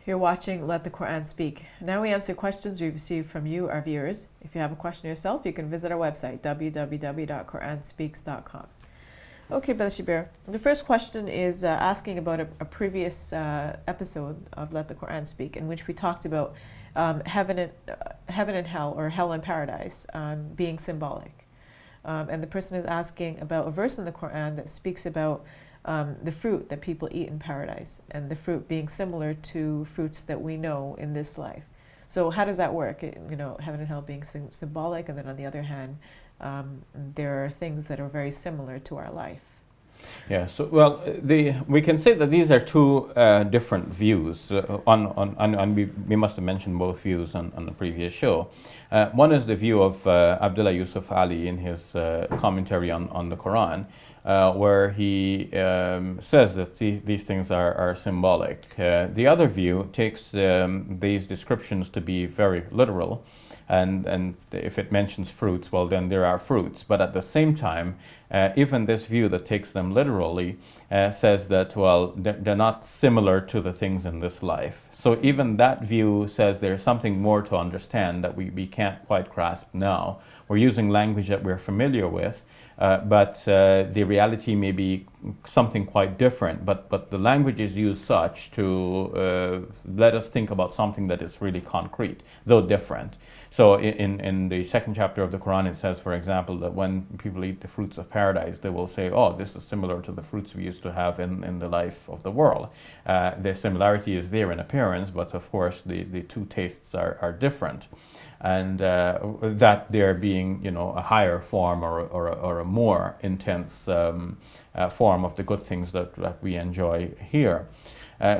You're watching Let the Quran Speak. Now we answer questions we received from you, our viewers. If you have a question yourself, you can visit our website, www.quranspeaks.com. Okay, Brother Shabir. The first question is asking about a previous episode of Let the Quran Speak, in which we talked about heaven and hell, or hell and paradise, being symbolic. And the person is asking about a verse in the Quran that speaks about the fruit that people eat in paradise, and the fruit being similar to fruits that we know in this life. So how does that work? Heaven and hell being symbolic, and then on the other hand, there are things that are very similar to our life. Yeah, so we can say that these are two different views. We must have mentioned both views on the previous show. One is the view of Abdullah Yusuf Ali in his commentary on the Quran, where he says that these things are symbolic. The other view takes these descriptions to be very literal. And if it mentions fruits, well, then there are fruits. But at the same time, even this view that takes them literally says that, well, they're not similar to the things in this life. So even that view says there's something more to understand that we can't quite grasp now. We're using language that we're familiar with, but the reality may be something quite different. But the language is used such to let us think about something that is really concrete, though different. So in the second chapter of the Quran, it says, for example, that when people eat the fruits of paradise, they will say, oh, this is similar to the fruits we used to have in the life of the world. The similarity is there in appearance, but of course the two tastes are different. And that there being, a higher form or a more intense form of the good things that we enjoy here.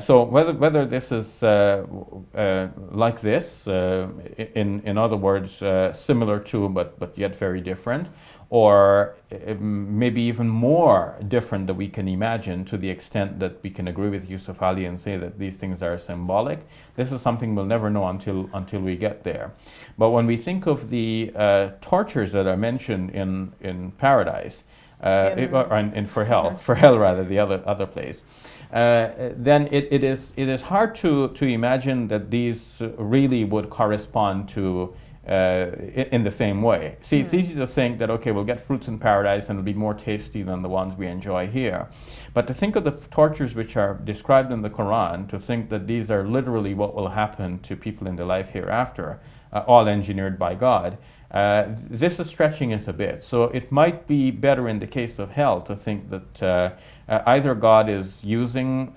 So whether this is like this, in other words, similar to but yet very different, or maybe even more different than we can imagine, to the extent that we can agree with Yusuf Ali and say that these things are symbolic, this is something we'll never know until we get there. But when we think of the tortures that are mentioned in paradise, for hell rather, the other place, then it is hard to imagine that these really would correspond to in the same way. See, it's easy to think that, okay, we'll get fruits in paradise and it'll be more tasty than the ones we enjoy here. But to think of the tortures which are described in the Quran, to think that these are literally what will happen to people in the life hereafter, all engineered by God, this is stretching it a bit. So it might be better in the case of hell to think that either God is using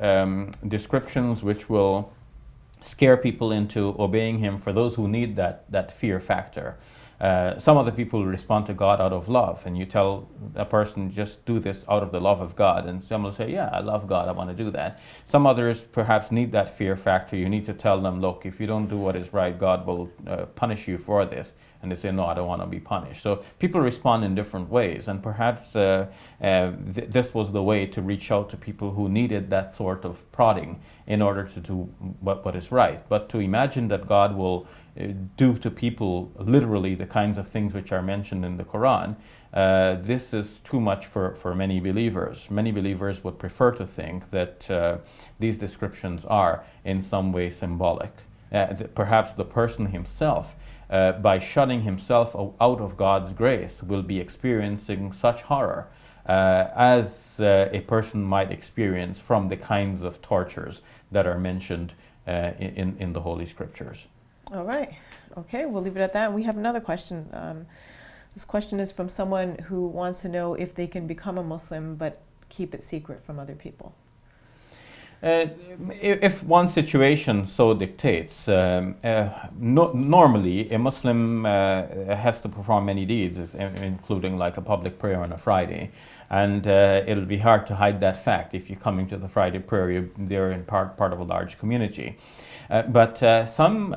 descriptions which will scare people into obeying him for those who need that fear factor. Some other people respond to God out of love, and you tell a person, just do this out of the love of God, and some will say, yeah, I love God, I want to do that. Some others perhaps need that fear factor. You need to tell them, look, if you don't do what is right, God will punish you for this. And they say, no, I don't want to be punished. So people respond in different ways, and perhaps this was the way to reach out to people who needed that sort of prodding in order to do what is right. But to imagine that God will do to people literally the kinds of things which are mentioned in the Quran, this is too much for many believers. Many believers would prefer to think that these descriptions are in some way symbolic. Perhaps the person himself, by shutting himself out of God's grace, will be experiencing such horror as a person might experience from the kinds of tortures that are mentioned in the Holy Scriptures. All right. Okay, we'll leave it at that. We have another question. This question is from someone who wants to know if they can become a Muslim but keep it secret from other people. If one situation so dictates, normally a Muslim has to perform many deeds, including like a public prayer on a Friday, and it'll be hard to hide that fact. If you're coming to the Friday prayer, they're in part of a large community. But some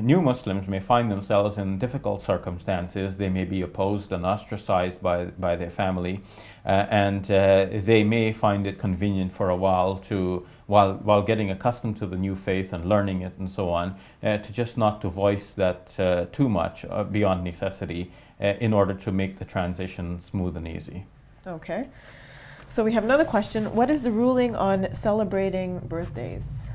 new Muslims may find themselves in difficult circumstances. They may be opposed and ostracized by their family, and they may find it convenient for a while while getting accustomed to the new faith and learning it and so on, to just not to voice that too much beyond necessity in order to make the transition smooth and easy. Okay. So we have another question. What is the ruling on celebrating birthdays?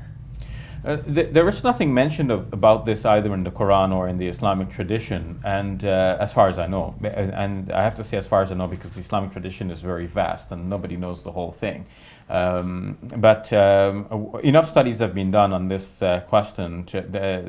There is nothing mentioned about this either in the Quran or in the Islamic tradition, and as far as I know, and I have to say as far as I know because the Islamic tradition is very vast and nobody knows the whole thing. But enough studies have been done on this question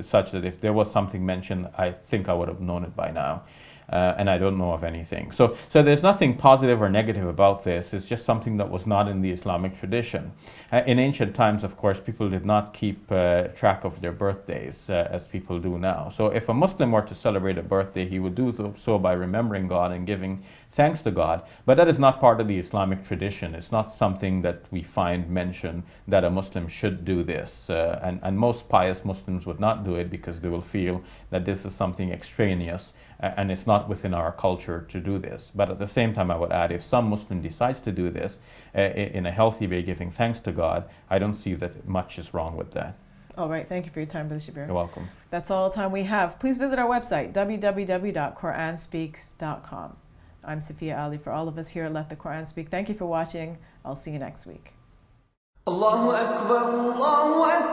such that if there was something mentioned, I think I would have known it by now. And I don't know of anything. So there's nothing positive or negative about this. It's just something that was not in the Islamic tradition. In ancient times, of course, people did not keep track of their birthdays as people do now. So if a Muslim were to celebrate a birthday, he would do so by remembering God and giving thanks to God. But that is not part of the Islamic tradition. It's not something that we find mentioned that a Muslim should do this. And most pious Muslims would not do it because they will feel that this is something extraneous and it's not within our culture to do this. But at the same time, I would add, if some Muslim decides to do this in a healthy way, giving thanks to God, I don't see that much is wrong with that. All right. Thank you for your time, Brother Shabir. You're welcome. That's all the time we have. Please visit our website, www.quranspeaks.com. I'm Safiya Ali. For all of us here at Let the Quran Speak, thank you for watching. I'll see you next week. Allahu Akbar, Allahu Akbar.